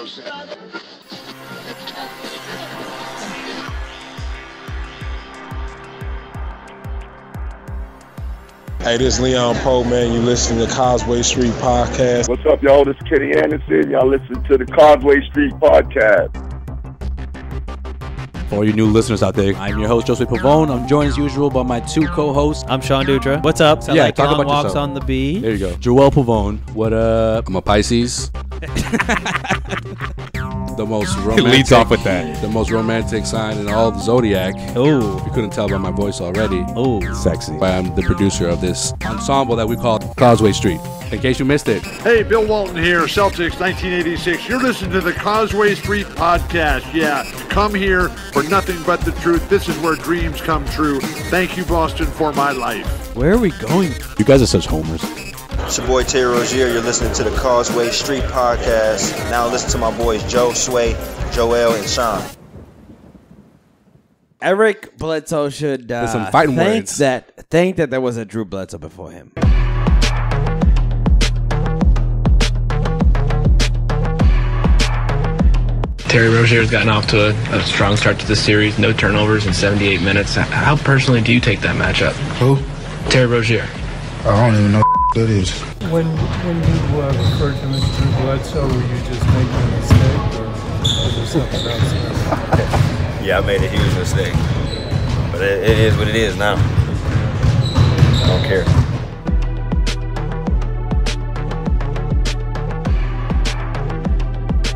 Hey, this is Leon Poe, man. You listening to Causeway Street Podcast. What's up, y'all? This is Kenny Anderson. Y'all listen to the Causeway Street Podcast. For all you new listeners out there, I'm your host, Causeway Pavone. I'm joined as usual by my two co-hosts. I'm Sean Dutra. What's up? So yeah, like talk long about walks yourself. on the bee. There you go. Joel Pavone. What up? I'm a Pisces. The most romantic. It leads off with that. The most romantic sign in all of the zodiac. Oh, If you couldn't tell by my voice already. oh, Sexy. But I'm the producer of this ensemble that we call Causeway Street. In case you missed it. Hey, Bill Walton here, Celtics 1986. You're listening to the Causeway Street Podcast. Yeah, come here for nothing but the truth. This is where dreams come true. Thank you, Boston, for my life. where are we going? You guys are such homers. It's your boy Terry Rozier. You're listening to the Causeway Street Podcast. Now listen to my boys Joe, Sway, Joel, and Sean. Eric Bledsoe should There's some fighting words. Think that there was a Drew Bledsoe before him. Terry Rozier's gotten off to a strong start to the series. No turnovers in 78 minutes. How personally do you take that matchup? Who? Terry Rozier. I don't even know who that is. When you referred to him as Drew Bledsoe, were you just making a mistake, or was there something else? Yeah, I made a huge mistake. But it is what it is now. I don't care.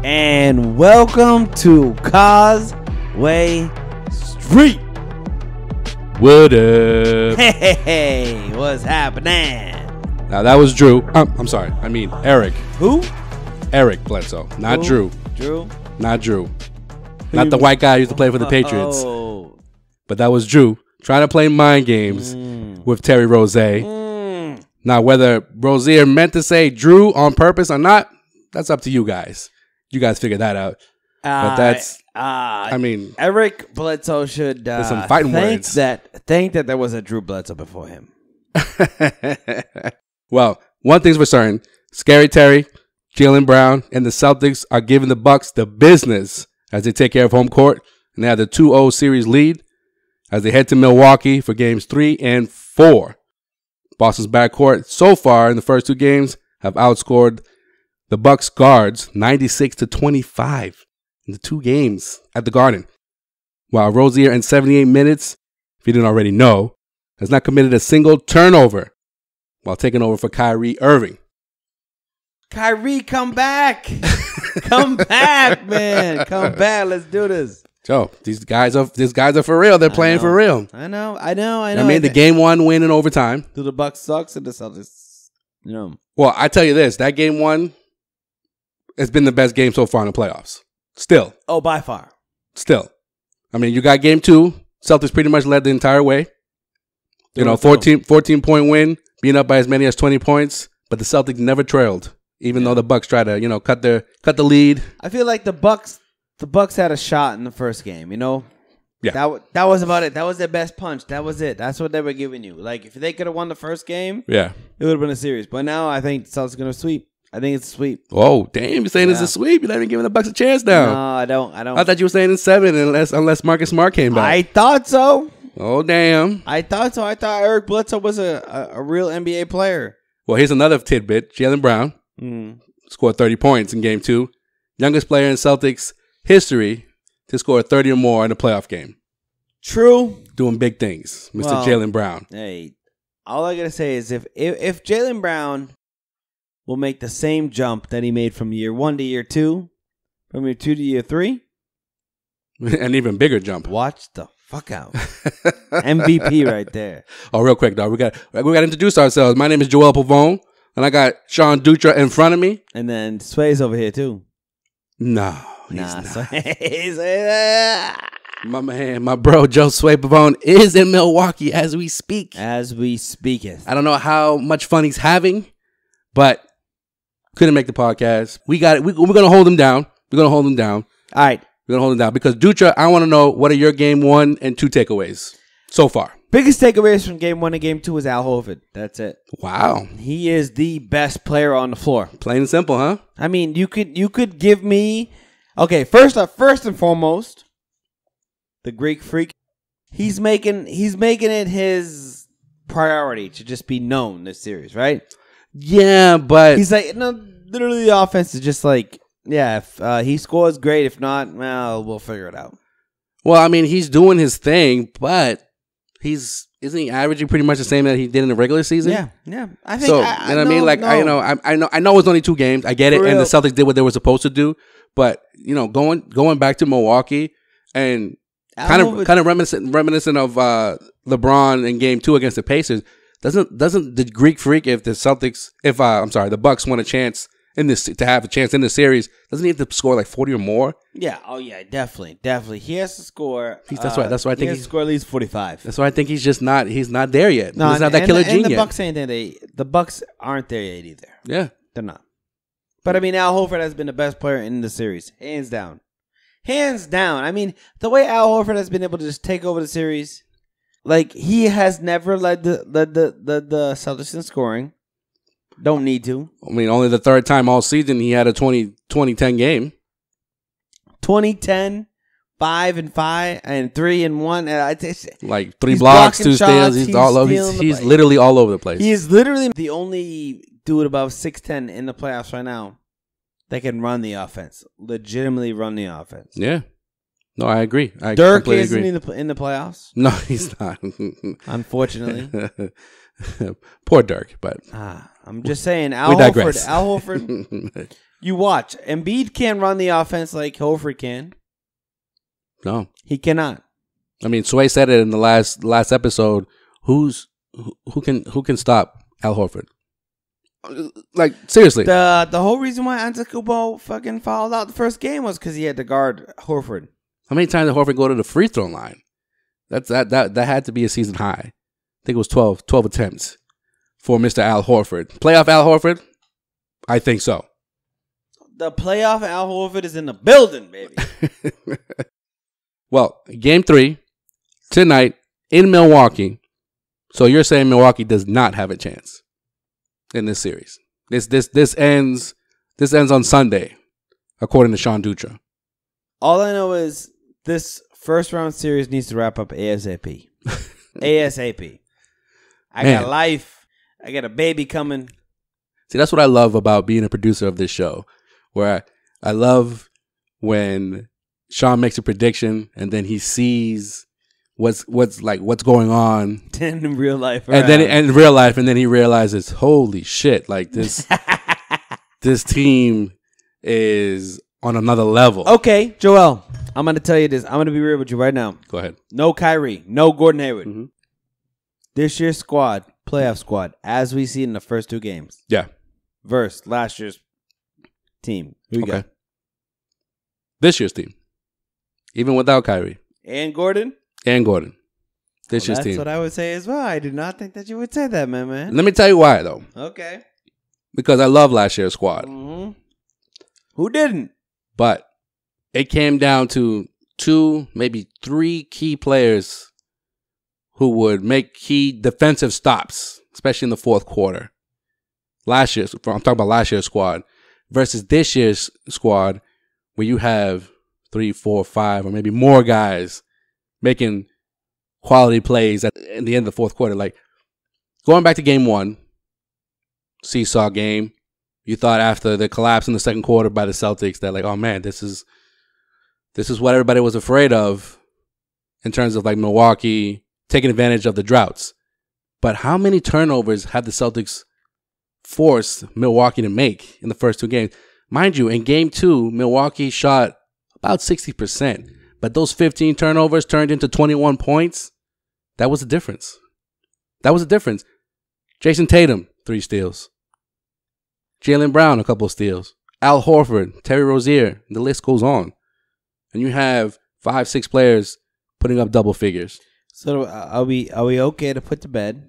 And welcome to Causeway Street. What up? Hey, what's happening? Now that was Drew. I'm sorry. I mean Eric. Who? Eric Bledsoe. Not Who? Drew. Drew. Not Drew. Not the white guy who used to play for the Patriots. Oh. But that was Drew. Trying to play mind games with Terry Rozier. Now, whether Rozier meant to say Drew on purpose or not, that's up to you guys. You guys figure that out. But that's, I mean, Eric Bledsoe should there's some fighting words. Think that there was a Drew Bledsoe before him. Well, one thing's for certain. Scary Terry, Jaylen Brown, and the Celtics are giving the Bucks the business as they take care of home court. And they have the 2-0 series lead as they head to Milwaukee for games 3 and 4. Boston's backcourt so far in the first two games have outscored the Bucks guards 96-25 in the two games at the Garden. While Rozier in 78 minutes, if you didn't already know, has not committed a single turnover while taking over for Kyrie Irving. Kyrie, come back. Come back, man. Come back. Let's do this. Joe, these guys are for real. They're playing for real. I know. I mean, the game one win in overtime. Do the Bucks sucks and the Celtics? Well, I tell you this, that game one has been the best game so far in the playoffs. Still. Oh, by far. Still. I mean, you got game two. Celtics pretty much led the entire way. 14-point win, being up by as many as 20 points. But the Celtics never trailed, even though the Bucks tried to, cut the lead. I feel like the Bucks had a shot in the first game, Yeah. That was about it. That was their best punch. That was it. That's what they were giving you. Like, if they could have won the first game, yeah, it would have been a series. But now I think the Celtics are going to sweep. I think it's a sweep. Oh, damn. You're saying it's a sweep? You're not even giving the Bucks a chance now. No, I don't. I thought you were saying in 7 unless Marcus Smart came back. I thought so. Oh, damn. I thought so. I thought Eric Bledsoe was a real NBA player. Well, here's another tidbit. Jaylen Brown scored 30 points in game 2. Youngest player in Celtics history to score 30 or more in a playoff game. True. Doing big things, Mr. Jaylen Brown. Hey, all I got to say is if Jaylen Brown will make the same jump that he made from year 1 to year 2, from year 2 to year 3. An even bigger jump. Watch the fuck out. MVP right there. Oh, real quick, dog. We got to introduce ourselves. My name is Joel Pavone, and I got Sean Dutra in front of me. And then Sway's over here, too. No, he's not. Sway's my man, my bro, Joe Sway Pavone is in Milwaukee as we speak. As we speaketh. I don't know how much fun he's having, but couldn't make the podcast. We got it. We're going to hold him down. We're going to hold him down. All right. We're going to hold him down because Dutra, I want to know what are your game 1 and 2 takeaways so far? Biggest takeaways from game 1 and game 2 is Al Horford. That's it. Wow. He is the best player on the floor. Plain and simple, huh? I mean, you could give me first and foremost, the Greek Freak. He's making it his priority to just be known this series, right? Yeah, but he's like, no, literally the offense is just like, yeah, if he scores, great. If not, well, we'll figure it out. Well, I mean, he's doing his thing, but isn't he averaging pretty much the same that he did in the regular season? Yeah. I think so. I mean, like, I know it's only 2 games. I get it, and the Celtics did what they were supposed to do. But going back to Milwaukee and kind of reminiscent of LeBron in Game 2 against the Pacers. Doesn't the Greek Freak, if the Bucks want a chance to have a chance in the series, doesn't he have to score like 40 or more? Yeah. Oh yeah, definitely. He has to score. That's why I think he has to score at least 45. That's why I think he's not there yet. No, he's not that killer genius. The Bucks ain't there. The Bucks aren't there yet either. Yeah, they're not. But I mean, Al Horford has been the best player in the series, hands down. I mean, the way Al Horford has been able to just take over the series, like he has never led the Celtics in scoring. Don't need to. I mean, only the 3rd time all season he had a 20-10 game. 20-10, 5-5, and 3-1. Like 3 blocks, 2 steals. He's literally all over the place. He is literally the only dude above 6'10" in the playoffs right now that can run the offense. Legitimately run the offense. Yeah. No, I agree. Dirk isn't in the playoffs. No, he's not. Unfortunately. Poor Dirk, but I'm just saying, Al Horford, you watch. Embiid can't run the offense like Horford can. No. He cannot. I mean, Sway said it in the last episode. Who can stop Al Horford? Like, seriously. The whole reason why Antetokounmpo fucking fouled out the first game was because he had to guard Horford. How many times did Horford go to the free throw line? That had to be a season high. I think it was 12 attempts for Mr. Al Horford. Playoff Al Horford? I think so. The playoff Al Horford is in the building, baby. Well, Game 3 tonight in Milwaukee. So you're saying Milwaukee does not have a chance in this series. This ends on Sunday, according to Sean Dutra. All I know is this first round series needs to wrap up ASAP. ASAP. I got life. I got a baby coming. See, that's what I love about being a producer of this show, where I love when Sean makes a prediction and then he sees what's going on in real life, and then in real life, and then he realizes, holy shit, like this team is on another level. Okay, Joel, I'm going to tell you this. I'm going to be real with you right now. Go ahead. No Kyrie, no Gordon Hayward. Mm-hmm. This year's squad, playoff squad, as we see in the first 2 games. Yeah. Versus last year's team. Who you got? This year's team. Even without Kyrie. And Gordon? And Gordon. This year's team. That's what I would say as well. I do not think that you would say that, man. Let me tell you why, though. Okay. Because I love last year's squad. Mm-hmm. Who didn't? But it came down to 2, maybe 3 key players who would make key defensive stops, especially in the 4th quarter. I'm talking about last year's squad versus this year's squad, where you have 3, 4, 5, or maybe more guys making quality plays at the end of the 4th quarter. Like, going back to Game 1, seesaw game. You thought after the collapse in the 2nd quarter by the Celtics that, like, oh man, this is what everybody was afraid of in terms of like Milwaukee taking advantage of the droughts. But how many turnovers have the Celtics forced Milwaukee to make in the first 2 games? Mind you, in Game 2, Milwaukee shot about 60%. But those 15 turnovers turned into 21 points. That was the difference. Jason Tatum, 3 steals. Jaylen Brown, a couple of steals. Al Horford, Terry Rozier, the list goes on. And you have 5, 6 players putting up double figures. So are we okay to put to bed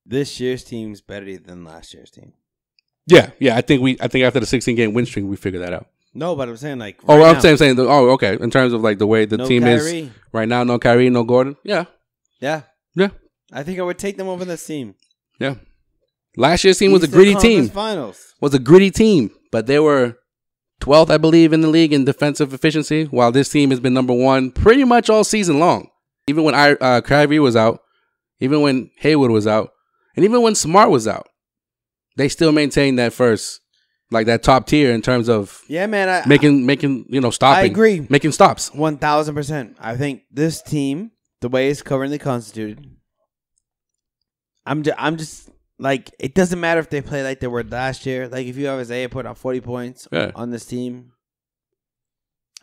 this year's team's better than last year's team? Yeah. I think after the 16-game win streak, we figured that out. No, but I'm saying like. Right I'm saying. Okay. In terms of like the way the team Kyrie is right now, no Kyrie, no Gordon. Yeah. Yeah. I think I would take them over this team. Yeah. Last year's team was a gritty team. Finals. Was a gritty team, but they were 12th, I believe, in the league in defensive efficiency, while this team has been number one pretty much all season long. Even when Kyrie was out, even when Hayward was out, and even when Smart was out, they still maintained that first, like that top tier in terms of making stopping. I agree. Making stops. 1,000%. I think this team, the way it's currently constituted, I'm just like, it doesn't matter if they play like they were last year. Like, if you have Isaiah put on 40 points on this team,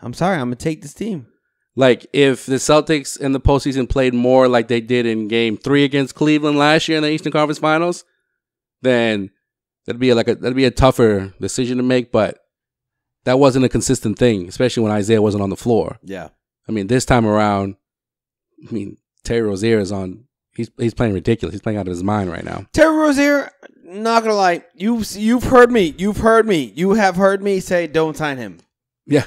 I'm sorry, I'm going to take this team. Like, if the Celtics in the postseason played more like they did in Game 3 against Cleveland last year in the Eastern Conference Finals, then that'd be a tougher decision to make. But that wasn't a consistent thing, especially when Isaiah wasn't on the floor. Yeah. I mean, this time around, Terry Rozier is on. He's playing ridiculous. He's playing out of his mind right now. Terry Rozier, not gonna lie, you've heard me. You have heard me say don't sign him. Yeah.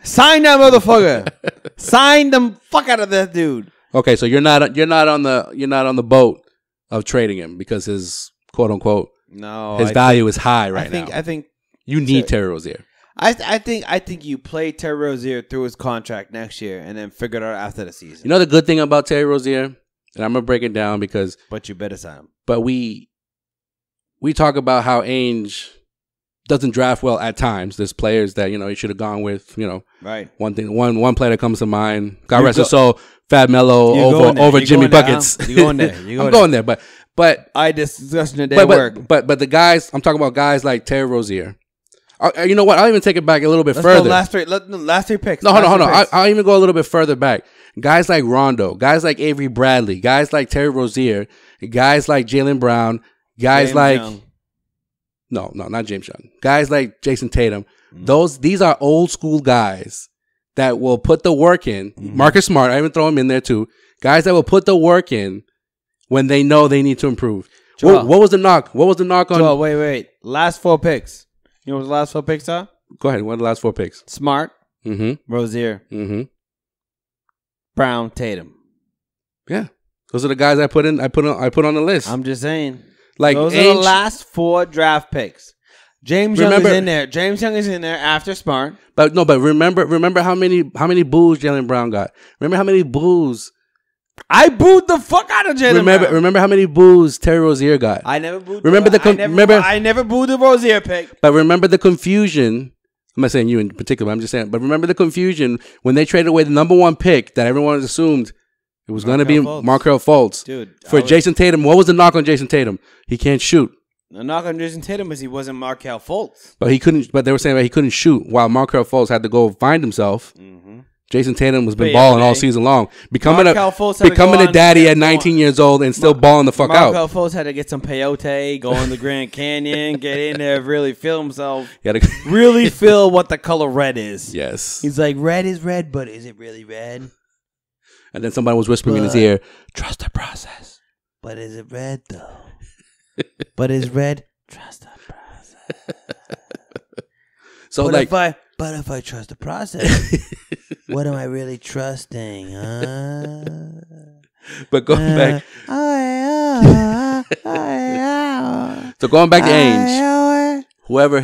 Sign that motherfucker. Sign the fuck out of that dude. Okay, so you're not on the boat of trading him because his quote unquote value is high right now. I think you need Terry Rozier. I think you play Terry Rozier through his contract next year and then figure it out after the season. You know the good thing about Terry Rozier, and I'm gonna break it down because. But you better sign him. But we talk about how Ainge doesn't draft well at times. There's players that he should have gone with. Right. One player that comes to mind. God rest his soul, Fab Melo over Jimmy Buckets. You going there? I'm going there, but I discussed today at work. But the guys, I'm talking about guys like Terry Rozier. You know what? I'll even take it back a little bit Let's further. Go last three picks. No, hold on. I'll even go a little bit further back. Guys like Rondo, guys like Avery Bradley, guys like Terry Rozier, guys like Jaylen Brown, guys James like Young. No, not James Young. Guys like Jason Tatum. These are old school guys that will put the work in. Marcus Smart, I even throw him in there too. Guys that will put the work in when they know they need to improve. What was the knock? What was the knock on? Joel, wait. Last 4 picks. You know what the last 4 picks are? Go ahead. What are the last 4 picks? Smart, Mm-hmm. Rozier, Mm-hmm. Brown, Tatum. Yeah, those are the guys I put on the list. I'm just saying. Like those are the last 4 draft picks. James Young is in there. James Young is in there after Smart. But remember how many boos Jaylen Brown got. Remember how many boos. I booed the fuck out of Jaylen Brown. Remember how many boos Terry Rozier got. I never booed. I never booed the Rozier pick. But remember the confusion. I'm not saying you in particular. But I'm just saying. But remember the confusion when they traded away the number 1 pick that everyone assumed it was going to be Markelle Fultz. Dude, Jason Tatum. What was the knock on Jason Tatum? He can't shoot. The knock on Jason Tatum was he wasn't Markelle Fultz. But he couldn't. But they were saying that he couldn't shoot while Markelle Fultz had to go find himself. Jason Tatum has been balling all season long, becoming a daddy at 19 years old and still balling the fuck out. Markelle Fultz had to get some peyote, go in the Grand Canyon, get in there, really feel himself, really feel what the color red is. Yes, he's like, red is red, but is it really red? And then somebody was whispering in his ear, "Trust the process." But is it red though? But is red? Trust the process. So but if I trust the process, what am I really trusting? But going back. So going back to Ainge, whoever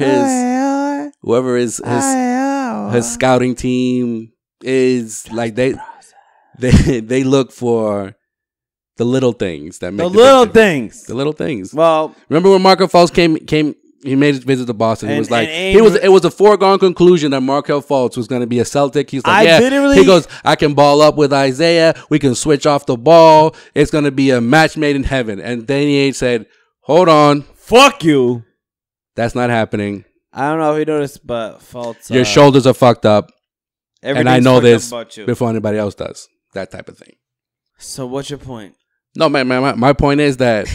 his scouting team is, like they look for the little things that make the little things. Well, remember when Markelle Fultz came. He made his visit to Boston. He was like, it was a foregone conclusion that Markelle Fultz was going to be a Celtic. He's like, he goes, I can ball up with Isaiah. We can switch off the ball. It's going to be a match made in heaven. And then he said, hold on. Fuck you. That's not happening. I don't know if you noticed, but Fultz. Your shoulders are fucked up. And I know this before anybody else does. That type of thing. So what's your point? No, man, my point is that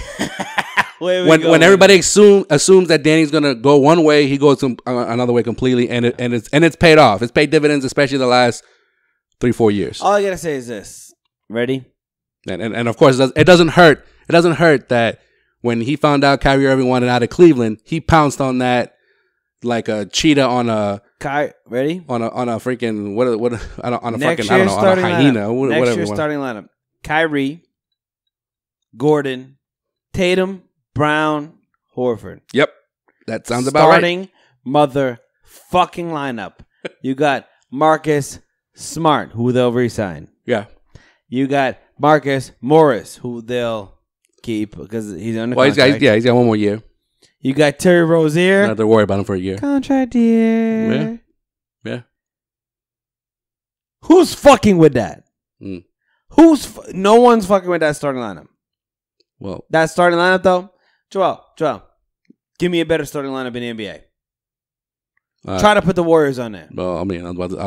when everybody assumes that Danny's gonna go one way, he goes another way completely, and it's paid off. It's paid dividends, especially the last 3-4 years. All I gotta say is this: ready? And of course, it doesn't hurt. It doesn't hurt that when he found out Kyrie Irving wanted out of Cleveland, he pounced on that like a cheetah on a ready on a freaking on a next fucking I don't know, on a hyena. Next year's starting lineup: Kyrie, Gordon, Tatum, Brown, Horford. Yep. That sounds about right. Starting motherfucking lineup. You got Marcus Smart, who they'll re-sign. Yeah. You got Marcus Morris, who they'll keep because he's under contract. He's got one more year. You got Terry Rozier. Not to worry about him for a year. Contract year. Yeah. Who's fucking with that? No one's fucking with that starting lineup. Well, that starting lineup though, Joel, give me a better starting lineup in the NBA. Try to put the Warriors on there. Well, I mean,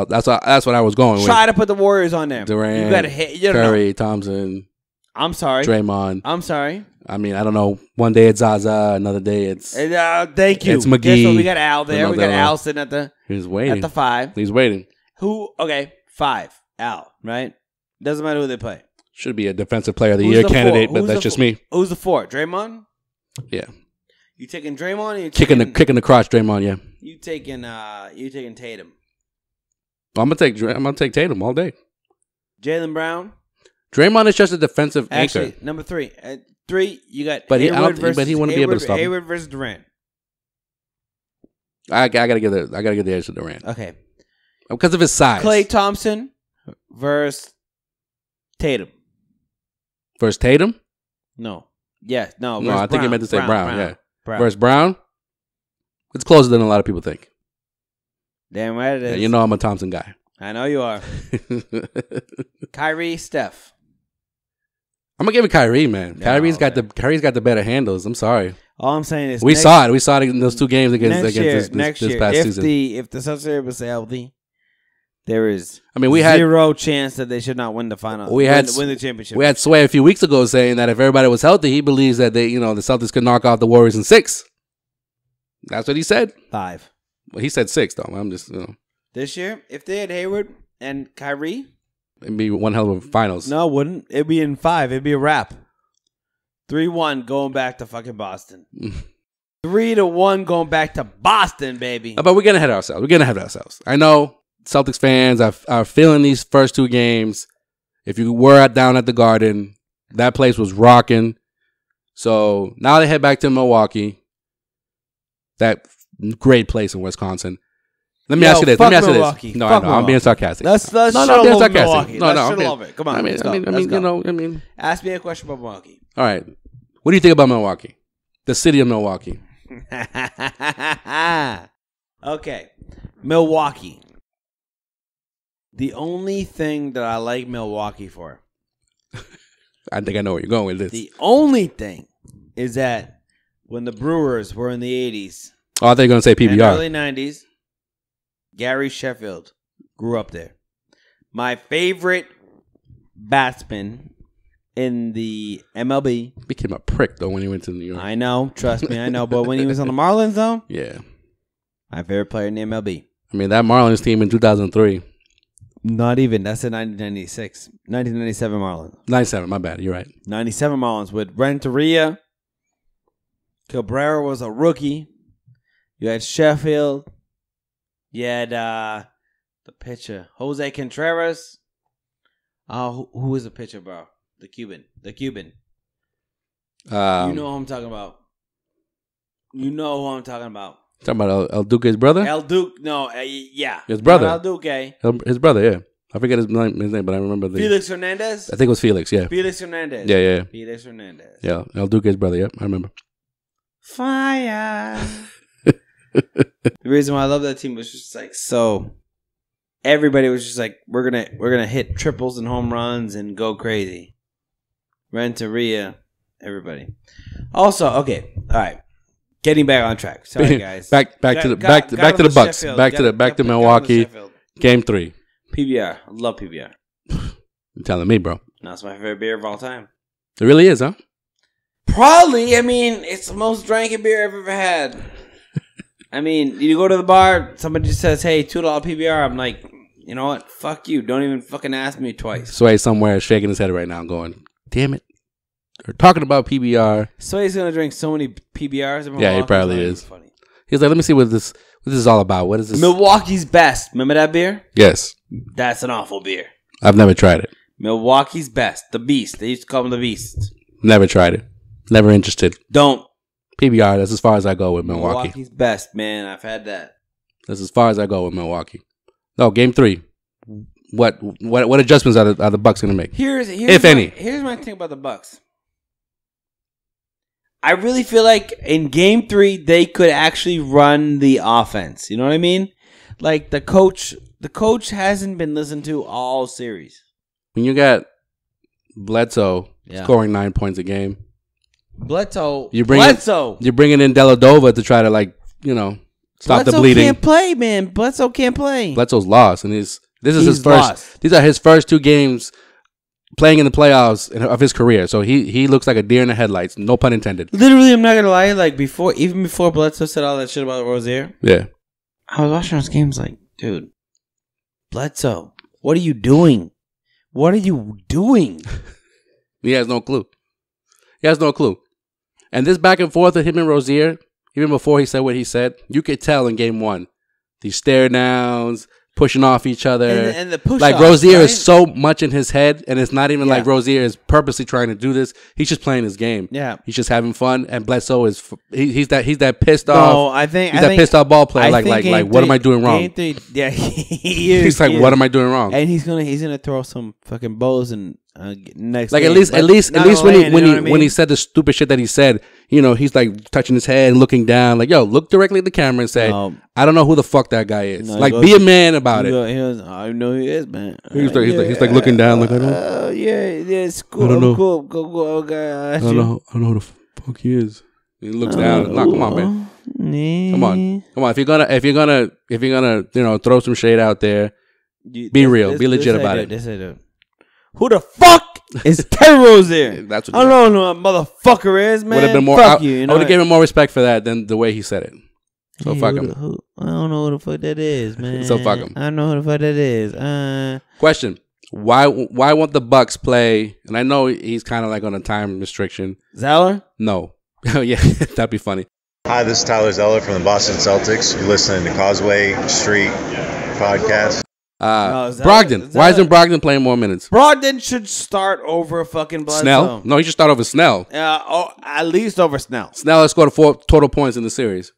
that's what I was going with. Try to put the Warriors on there. Durant, you gotta hit, Curry, Thompson. I'm sorry. Draymond. I'm sorry. I mean, I don't know. One day it's Zaza, another day it's. Thank you. It's McGee. Guess what? We got Al there. We got Al sitting at the. He's waiting at the 5. He's waiting. Who? Okay, 5. Al. Right. Doesn't matter who they play. Should be a defensive player of the year candidate, but that's just me. Who's the 4? Draymond. Yeah. You taking Draymond? Or you kicking the crotch, Draymond. Yeah. You taking Tatum? I'm gonna take Tatum all day. Jaylen Brown. Draymond is just a defensive anchor. Number 3. At 3, you got. But he wouldn't be able to stop him. Hayward versus Durant. I gotta give the edge to Durant. Okay. Because of his size. Klay Thompson versus Tatum. Versus Tatum? No. Yes. No. No, I think you meant to say Brown. Yeah. Brown. Versus Brown? It's closer than a lot of people think. Damn right it is. Yeah, you know I'm a Thompson guy. I know you are. Kyrie, Steph. I'm gonna give it Kyrie, man. Kyrie's got the better handles. I'm sorry. All I'm saying is we saw it in those 2 games against this past season. If the Celtics was healthy, there is we had zero chance that they should not win the final. Win the championship. We had Sway a few weeks ago saying that if everybody was healthy, he believes that the Celtics could knock off the Warriors in 6. That's what he said. 5. Well, he said 6 though. I'm just this year, if they had Hayward and Kyrie, it'd be one hell of a finals. No, it wouldn't. It'd be in 5. It'd be a wrap. 3-1 going back to fucking Boston. 3-1 going back to Boston, baby. But we're getting ahead of ourselves. I know Celtics fans are feeling these first 2 games. If you were down at the Garden, that place was rocking. So now they head back to Milwaukee. That great place in Wisconsin. Let me ask you this. Milwaukee. No, I know. I'm being sarcastic. Let's I'm being sarcastic. Let's love it. Come on. I mean, ask me a question about Milwaukee. All right. What do you think about Milwaukee? The city of Milwaukee. Okay. Milwaukee. The only thing that I like Milwaukee for. I think I know where you're going with this. The only thing is that when the Brewers were in the 80s. Oh, I thought you were going to say PBR. Early 90s. Gary Sheffield grew up there. My favorite batsman in the MLB. Became a prick, though, when he went to New York. I know. Trust me, I know. But when he was on the Marlins, though. Yeah. My favorite player in the MLB. I mean, that Marlins team in 2003. Not even. That's in 1996. 1997 Marlins. 97, my bad. You're right. 97 Marlins with Renteria. Cabrera was a rookie. You had Sheffield. You had the pitcher, Jose Contreras. Who was the pitcher, bro? The Cuban. You know who I'm talking about. Talking about El Duque's brother? El Duque, no, yeah. His brother. El Duque. His brother, yeah. I forget his name, but I remember the... Felix Hernandez? I think it was Felix, yeah. Felix Hernandez. Yeah. Felix Hernandez. Yeah, El Duque's brother, yeah, I remember. Fire. The reason why I love that team was just like so. Everybody was just like, we're gonna hit triples and home runs and go crazy. Renteria, everybody. Also, okay, all right. Getting back on track. Sorry, guys. back to the Bucks. Back to Milwaukee. Game 3. PBR. I love PBR. You're telling me, bro. That's my favorite beer of all time. It really is, huh? Probably. I mean, it's the most drinking beer I've ever had. I mean, you go to the bar, somebody just says, hey, $2 PBR. I'm like, you know what? Fuck you. Don't even fucking ask me twice. Sway somewhere shaking his head right now going, damn it. They're talking about PBR. Sway's going to drink so many PBRs. Yeah, he probably is. Funny. He's like, let me see what this is all about. What is this? Milwaukee's Best. Remember that beer? Yes. That's an awful beer. I've never tried it. Milwaukee's best. The Beast. They used to call him the Beast. Never tried it. Never interested. Don't. PBR, that's as far as I go with Milwaukee. Milwaukee's best, man. I've had that. That's as far as I go with Milwaukee. No, game 3. What adjustments are the Bucks going to make? Here's any. Here's my thing about the Bucks. I really feel like in game 3 they could actually run the offense. You know what I mean? Like the coach hasn't been listened to all series. When you got Bledsoe scoring 9 points a game. Bledsoe. You're bringing in Deladova to try to stop the bleeding. Bledsoe can't play, man. Bledsoe can't play. Bledsoe's lost, and his first. Lost. These are his first 2 games playing in the playoffs of his career. So he looks like a deer in the headlights. No pun intended. Literally, I'm not gonna lie. Like before Bledsoe said all that shit about Rozier. Yeah, I was watching those games like, dude, Bledsoe, what are you doing? What are you doing? He has no clue. And this back and forth of him and Rozier, even before he said what he said, you could tell in game 1. These stare downs, pushing off each other. And the push like Rozier is so much in his head, and it's not even like Rozier is purposely trying to do this. He's just playing his game. Yeah. He's just having fun, and Bledsoe is he's that pissed off. No, I think he's that pissed off ball player. Like what am I doing wrong? Game 3, yeah, he is. He's like, what am I doing wrong? And he's gonna throw some fucking bows and next. Like game. at least when he said the stupid shit that he said, he's like touching his head and looking down, like, yo, look directly at the camera and say, I don't know who the fuck that guy is. Like, be a man about it. I know who he is, man. He's like looking down, like, I don't. It's cool. I don't know. Cool. Go, I don't know who the fuck he is. He looks down. Nah, come on, man. Come on. If you're gonna throw some shade out there, be real. Be legit about it. Who the fuck is Terry Rozier? That's what I don't know who a motherfucker is, man. Would have been more. Fuck I you. would have given him more respect for that than the way he said it. So fuck him. I don't know who the fuck that is, man. So fuck him. I don't know who the fuck that is. Question: Why won't the Bucks play? And I know he's kind of like on a time restriction. Zeller? No. Oh yeah, that'd be funny. Hi, this is Tyler Zeller from the Boston Celtics. You're listening to Causeway Street Podcast. Brogdon. Why isn't Brogdon playing more minutes? Brogdon should start over fucking Bledsoe. Snell? No, he should start over Snell. At least over Snell. Snell has scored 4 total points in the series.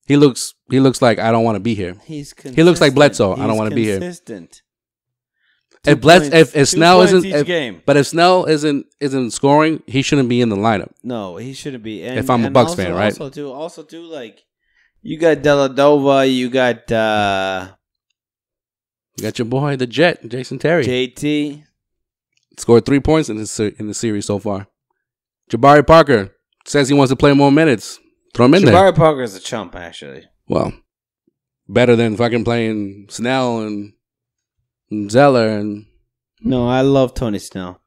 He looks like I don't want to be here. He looks like Bledsoe. I don't want to be here. Consistent. If Snell isn't, game. But if Snell isn't scoring, he shouldn't be in the lineup. No, he shouldn't be. And, if I'm a Bucks fan, right? Also too, like you got Deladova, you got your boy, the Jet, Jason Terry. JT scored 3 points in the series so far. Jabari Parker says he wants to play more minutes. Throw him in there. Jabari Parker is a chump, actually. Well, better than fucking playing Snell and Zeller and. No, I love Tony Snell,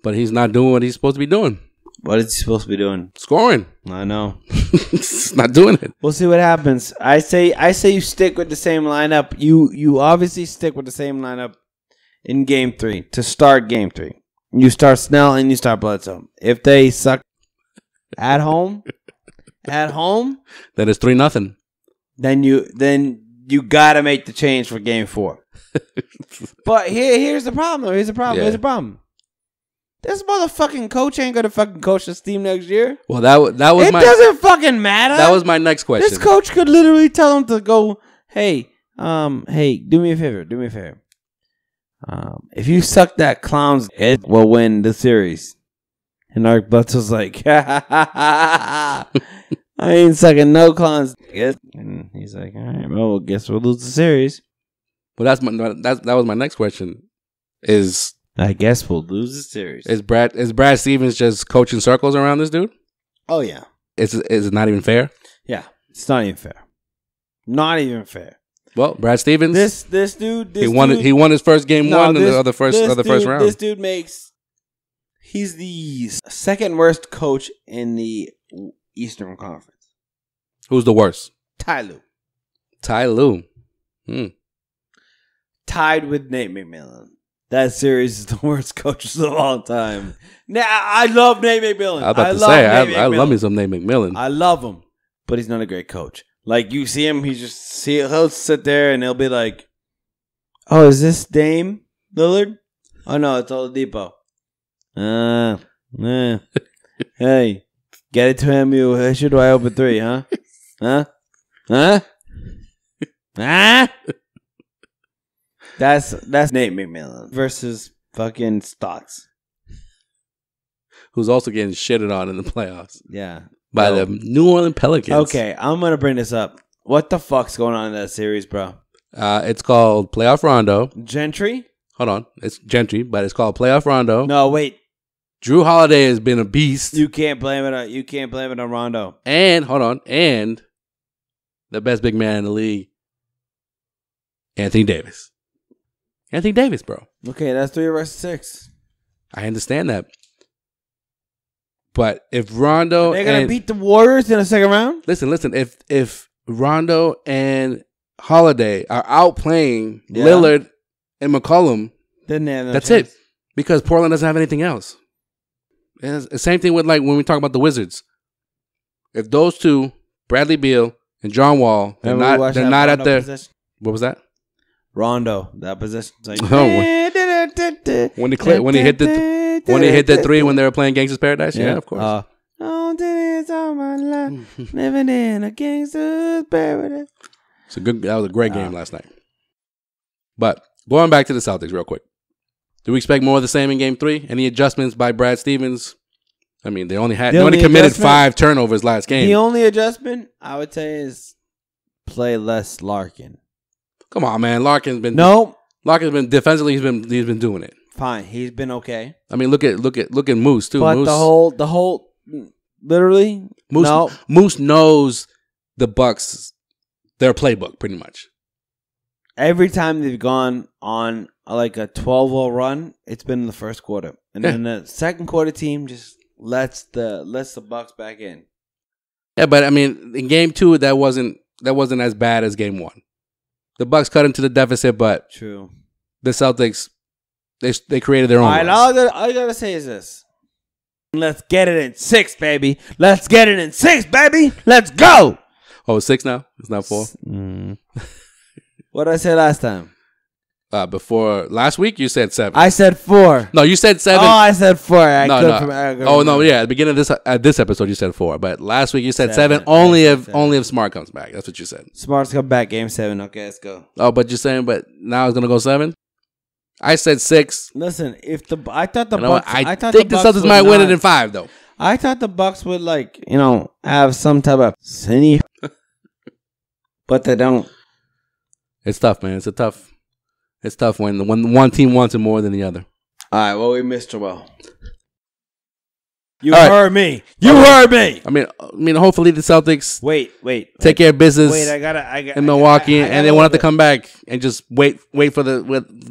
but he's not doing what he's supposed to be doing. What is he supposed to be doing? Scoring. I know. He's not doing it. We'll see what happens. I say you stick with the same lineup. You obviously stick with the same lineup in game 3 to start game 3. You start Snell and you start Bledsoe. If they suck at home, then it's 3-0. Then you gotta make the change for game 4. But here's the problem. Here's the problem. This motherfucking coach ain't gonna fucking coach this team next year. Well, that was it doesn't fucking matter. That was my next question. This coach could literally tell him to go, hey, do me a favor. If you suck that clown's, it will win the series. And Eric Bledsoe's like, I ain't sucking no clown's. And he's like, all right, well, guess we'll lose the series. Well, that was my next question. I guess we'll lose the series. Is Brad Stevens just coaching circles around this dude? Oh yeah. Is it not even fair? Yeah, it's not even fair. Not even fair. Well, Brad Stevens. This dude. He won his first game one in the first round. This dude he's the second worst coach in the Eastern Conference. Who's the worst? Ty Lue. Tied with Nate McMillan. That series is the worst coaches of all time. Now, I love Nate McMillan. I love me some Nate McMillan. I love him, but he's not a great coach. Like, you see him, he'll sit there and he'll be like, oh, is this Dame Lillard? Oh, no, it's Oladipo. Hey, get it to him. You issued wide open three, huh? Huh? That's Nate McMillan versus fucking Stotts. Who's also getting shitted on in the playoffs. Yeah. By the New Orleans Pelicans. Okay, I'm going to bring this up. What the fuck's going on in that series, bro? It's called Playoff Rondo. Gentry? Hold on. It's Gentry, but it's called Playoff Rondo. No, wait. Drew Holiday has been a beast. You can't blame it on Rondo. And, hold on, and the best big man in the league, Anthony Davis. Anthony Davis, bro. Okay, that's 3 versus 6. I understand that. But if Rondo... They're going to beat the Warriors in the second round? Listen. If Rondo and Holiday are outplaying Lillard and McCollum, then that's it. Because Portland doesn't have anything else. It's the same thing with like when we talk about the Wizards. If those two, Bradley Beal and John Wall, they're not at their... Possession? What was that? Rondo, that possession. Like, when he hit the three when they were playing Gangsta's Paradise, yeah, of course. All my life, living in a Gangsta's Paradise. That was a great game last night. But going back to the Celtics real quick. Do we expect more of the same in Game 3? Any adjustments by Brad Stevens? I mean, they only committed 5 turnovers last game. The only adjustment I would say is play less Larkin. Come on, man. Larkin's been defensively. He's been doing it. Fine, he's been okay. I mean, look at Moose too. But Moose, the whole literally Moose knows the Bucks, their playbook pretty much. Every time they've gone on like a 12-0 run, it's been in the first quarter, and then the second quarter team just lets the Bucks back in. Yeah, but I mean, in Game 2, that wasn't as bad as Game 1. The Bucks cut into the deficit, but true. The Celtics, they created their own. All I gotta say is this: let's get it in 6, baby. Let's get it in 6, baby. Let's go. Oh, it's 6 now. It's not 4. What did I say last time? Before last week, you said 7. I said 4. No, you said 7. Oh, I said 4. No. At the beginning of this episode, you said 4. But last week you said 7. Only if Smart comes back. That's what you said. Smart's come back. Game 7. Okay, let's go. Oh, but you're saying, but now it's gonna go 7. I said 6. Listen, I thought the Bucks. I think the Celtics might win it in 5, though. I thought the Bucks would have some type of cine, but they don't. It's tough, man. It's tough when one team wants it more than the other. All right, well, we missed Joel. You heard me. You heard me. I mean, hopefully the Celtics wait take care of business. Wait, I got in Milwaukee, and they won't have to come back and just wait for the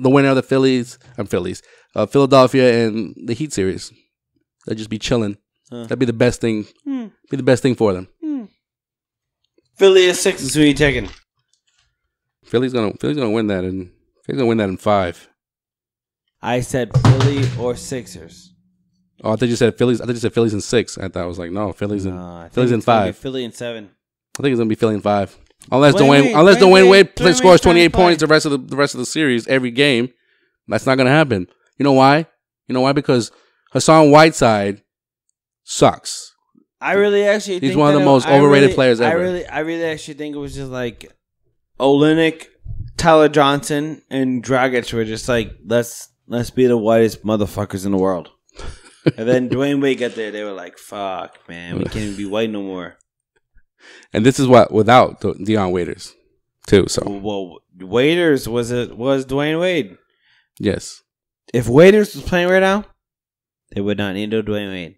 winner of the Philadelphia and the Heat series. They'll just be chilling. That'd be the best thing. Be the best thing for them. Philly is 6, so who are you taking? Philly's gonna win that, and Philly's gonna win that in 5. I said Philly or Sixers. Oh, I thought you said Phillies. I thought you said Phillies in 6. I thought I was like, no, Phillies in 5. Philly in 7. I think it's gonna be Philly in 5. Unless Dwayne Wade scores 28 points the rest of the series every game. That's not gonna happen. You know why? Because Hassan Whiteside sucks. I really actually think he's one of the most overrated players ever. I really actually think it was just like Olynyk, Tyler Johnson, and Dragic were just like, let's be the whitest motherfuckers in the world. And then Dwayne Wade got there. They were like, fuck, man, we can't even be white no more. And this is without Deion Waiters, too. So, well, Waiters was Dwayne Wade. Yes. If Waiters was playing right now, they would not need no Dwayne Wade.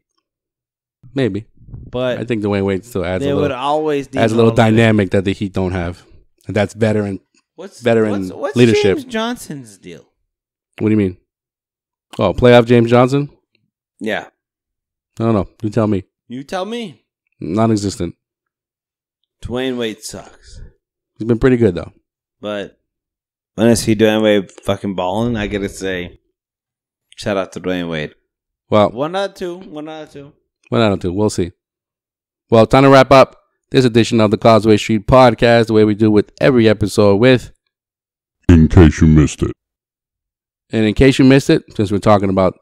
Maybe, but I think Dwayne Wade still adds a little dynamic that the Heat don't have, and that's veteran what's leadership. James Johnson's deal? What do you mean? Oh, playoff James Johnson? Yeah. I don't know. You tell me. You tell me. Non-existent. Dwayne Wade sucks. He's been pretty good though. But when I see Dwayne Wade fucking balling, I gotta say, shout out to Dwayne Wade. Well, 1 out of 2. 1 out of 2. 1 out of 2. We'll see. Well, time to wrap up this edition of the Causeway Street Podcast, the way we do with every episode with... In case you missed it. And in case you missed it, since we're talking about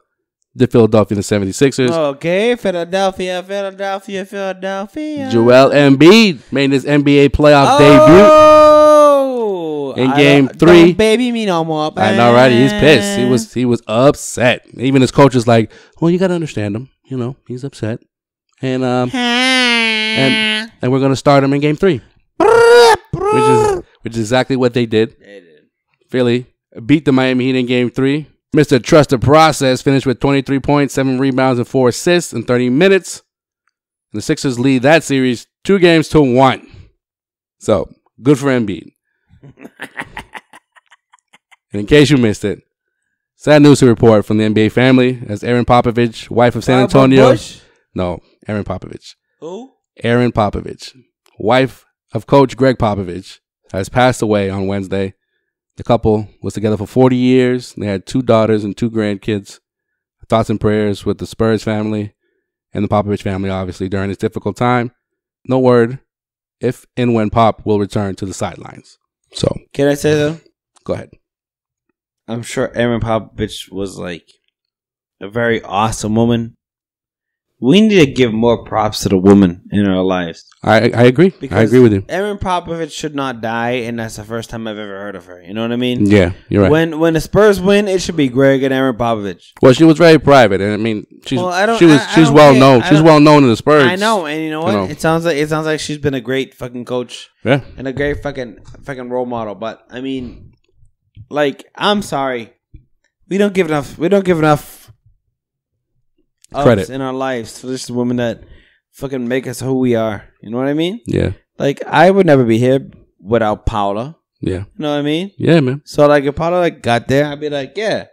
the Philadelphia 76ers. Okay, Philadelphia. Joel Embiid made his NBA playoff debut in Game 3. Don't baby me no more. I know, right? He's pissed. He was upset. Even his coach is like, "Well, you got to understand him. You know, he's upset." And we're gonna start him in Game 3, which is exactly what they did. Philly beat the Miami Heat in Game 3. Mr. Trust the Process finished with 23 points, 7 rebounds, and 4 assists in 30 minutes. And the Sixers lead that series 2-1. So, good for Embiid. And in case you missed it, sad news to report from the NBA family as Aaron Popovich, wife of San Antonio. Bush? No, Aaron Popovich. Who? Aaron Popovich, wife of Coach Greg Popovich, has passed away on Wednesday. The couple was together for 40 years. They had 2 daughters and 2 grandkids. Thoughts and prayers with the Spurs family and the Popovich family, obviously, during this difficult time. No word if and when Pop will return to the sidelines. So, can I say though? Go ahead. I'm sure Aaron Popovich was like a very awesome woman. We need to give more props to the woman in our lives. I agree. Because I agree with you. Aaron Popovich should not die, and that's the first time I've ever heard of her. You know what I mean? Yeah, you're right. When the Spurs win, it should be Greg and Aaron Popovich. Well, she was very private, and I mean, she's well known. She's well known in the Spurs. I know, and you know what? It sounds like she's been a great fucking coach. Yeah, and a great fucking role model. But I mean, like, I'm sorry, we don't give enough credit in our lives for this woman that fucking make us who we are. You know what I mean? Yeah. Like, I would never be here without Paula. Yeah. You know what I mean? Yeah, man. So like, if Paula like got there, I'd be like, yeah.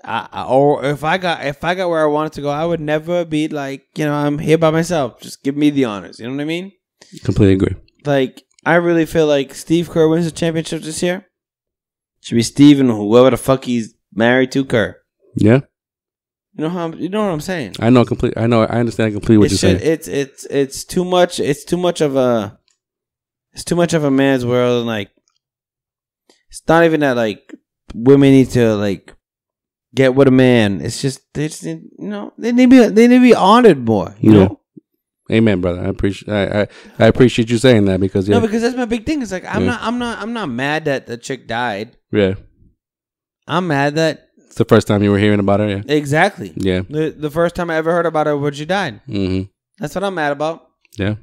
Or if I got where I wanted to go, I would never be like, you know, I'm here by myself. Just give me the honors. You know what I mean? Completely agree. Like, I really feel like Steve Kerr wins the championship this year. Should be Steve and whoever the fuck he's married to, Kerr. Yeah. You know what I'm saying? I understand completely what you're saying. It's too much. It's too much of a man's world, and like, it's not even that like women need to like get with a man. It's just they need to be honored more. You know. Amen, brother. I appreciate you saying that because because that's my big thing. It's like I'm not mad that the chick died. Yeah. I'm mad that. It's the first time you were hearing about her, yeah. Exactly. Yeah. The first time I ever heard about her when she died. Mm-hmm. That's what I'm mad about. Yeah.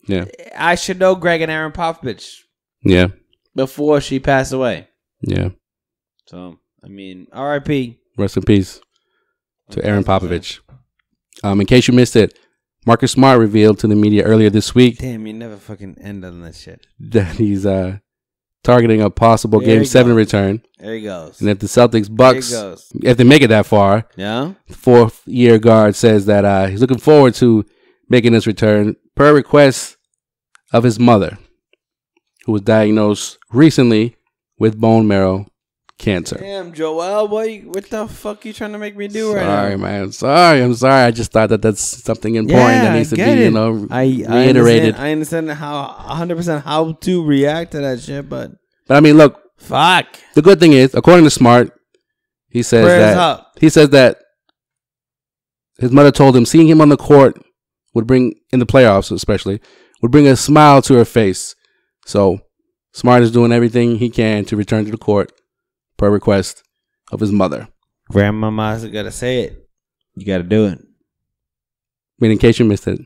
Yeah. I should know Greg and Aaron Popovich. Yeah. Before she passed away. Yeah. So, I mean, R.I.P. Rest in peace to Aaron Popovich. In case you missed it, Marcus Smart revealed to the media earlier this week. Damn, you never fucking end on that shit. That he's targeting a possible Game 7 return. There he goes. And if the Bucks, if they make it that far, yeah, the 4th-year guard says that he's looking forward to making this return per request of his mother, who was diagnosed recently with bone marrow cancer. Damn, Joel, what the fuck you trying to make me do right now? Sorry, man. I'm sorry. I just thought that's something important that needs to be, reiterated. I understand 100% how to react to that shit, but I mean, look. Fuck. The good thing is, according to Smart, he says that his mother told him seeing him on the court would bring, in the playoffs especially, would bring a smile to her face. So Smart is doing everything he can to return to the court per request of his mother. Grandmama's got to say it. You got to do it. I mean, in case you missed it,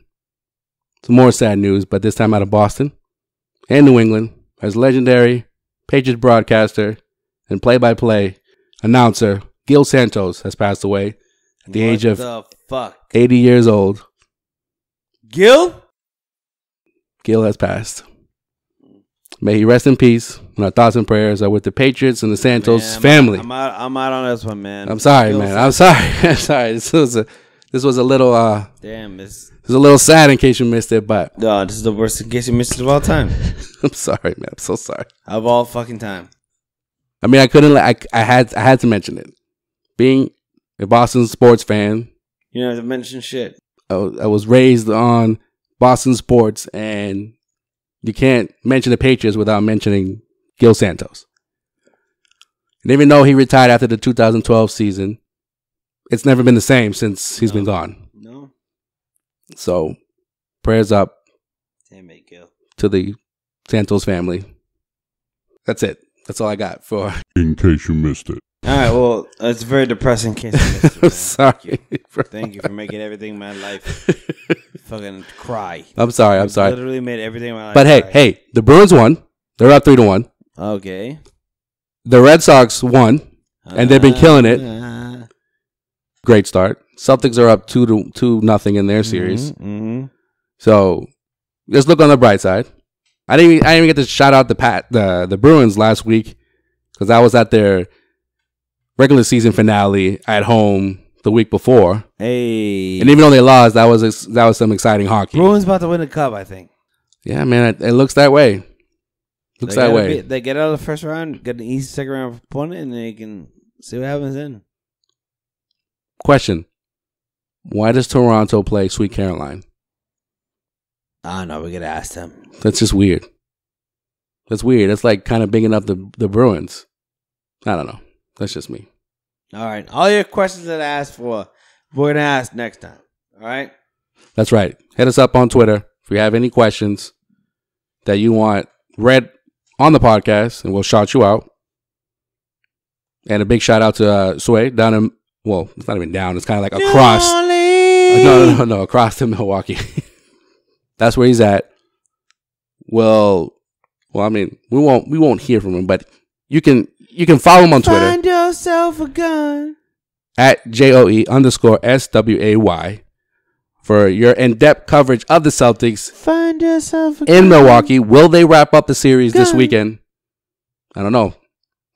some more sad news, but this time out of Boston and New England, as legendary Patriots broadcaster and play-by-play announcer Gil Santos has passed away at the age of 80 years old. Gil has passed. May he rest in peace. And our thoughts and prayers are with the Patriots and the Santos family. I'm out on this one, man. I'm sorry, man. I'm sorry. This was a little damn. This is a little sad in case you missed it, but no, this is the worst in case you missed it of all time. I'm sorry, man. I'm so sorry. Of all fucking time. I mean, I couldn't. I had to mention it. Being a Boston sports fan, you know, to mention shit. I was raised on Boston sports, and you can't mention the Patriots without mentioning Gil Santos. And even though he retired after the 2012 season, it's never been the same since he's been gone. No. So, prayers up Damn it, Gil. to the Santos family. That's it. That's all I got for. In case you missed it. All right, well, it's very depressing case you missed it, man. I'm sorry. Thank you for making everything in my life fucking cry. I'm sorry. Literally made everything in my life But cry. hey, the Bruins won. They're up 3-1. Okay. The Red Sox won, and they've been killing it. Great start. Celtics are up 2-0 in their series. Mm-hmm. So just look on the bright side. I didn't even get to shout out the Bruins last week because I was at their regular season finale at home the week before. Hey. And even though they lost, that was some exciting hockey. Bruins about to win the cup, I think. Yeah, man, it looks that way. They get out of the first round, get an easy second round opponent, and they can see what happens then. Question: why does Toronto play Sweet Caroline? I don't know. We gotta ask them. That's just weird. That's weird. That's like kind of bigging up the Bruins. I don't know. That's just me. All right. All your questions that I asked for, we're gonna ask next time. All right. That's right. Hit us up on Twitter if you have any questions that you want read on the podcast, and we'll shout you out. And a big shout out to Sway down in, well, it's not even down. It's kind of like across. No, across to Milwaukee. That's where he's at. Well, I mean, we won't hear from him, but you can follow him on Twitter. Find yourself a gun. At JOE_SWAY for your in-depth coverage of the Celtics. Find yourself a in gun. Milwaukee. Will they wrap up the series this weekend? I don't know.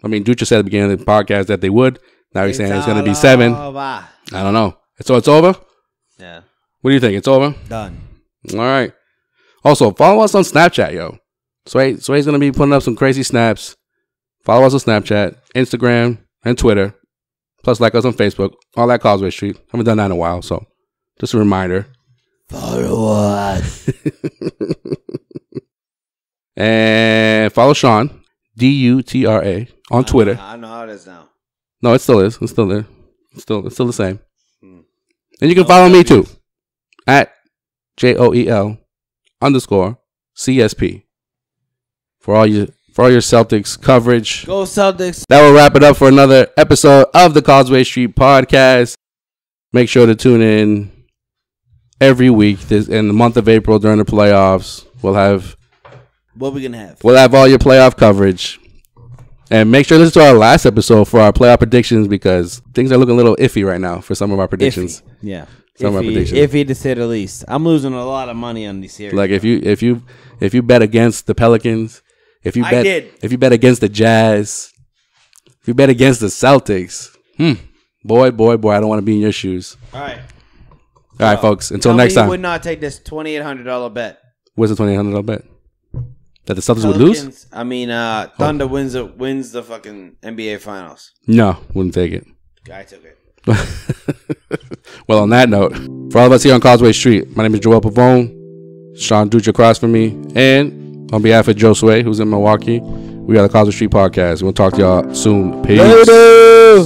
I mean, Dutra said at the beginning of the podcast that they would. Now he's saying it's going to be 7. Over. I don't know. So it's over? Yeah. What do you think? It's over? Done. All right. Also, follow us on Snapchat, yo. Sway's going to be putting up some crazy snaps. Follow us on Snapchat, Instagram, and Twitter. Plus, like us on Facebook. All that Causeway Street. Haven't done that in a while, so just a reminder. Follow us. And follow Sean, DUTRA, on Twitter. I know how it is now. No, it still is. It's still there. It's still the same. And you can follow me too. At JOEL_CSP. For all your Celtics coverage. Go Celtics. That will wrap it up for another episode of the Causeway Street Podcast. Make sure to tune in every week in the month of April during the playoffs. We'll have what we gonna have? We'll have all your playoff coverage. And make sure to listen to our last episode for our playoff predictions because things are looking a little iffy right now for some of our predictions. Iffy. Yeah. Some of our predictions. Iffy to say the least. I'm losing a lot of money on these series. Like if you bet against the Pelicans, if you bet against the Jazz, if you bet against the Celtics, boy, I don't want to be in your shoes. All right. All right, folks. Until next time. You would not take this $2,800 bet. What's the $2,800 bet? That the Celtics would lose? I mean, Thunder wins the fucking NBA Finals. No, wouldn't take it. I took it. Well, on that note, for all of us here on Causeway Street, my name is Joel Pavone. Sean Dutra across from me. And on behalf of Joe Sway, who's in Milwaukee, we are the Causeway Street Podcast. We'll talk to y'all soon. Peace. Later.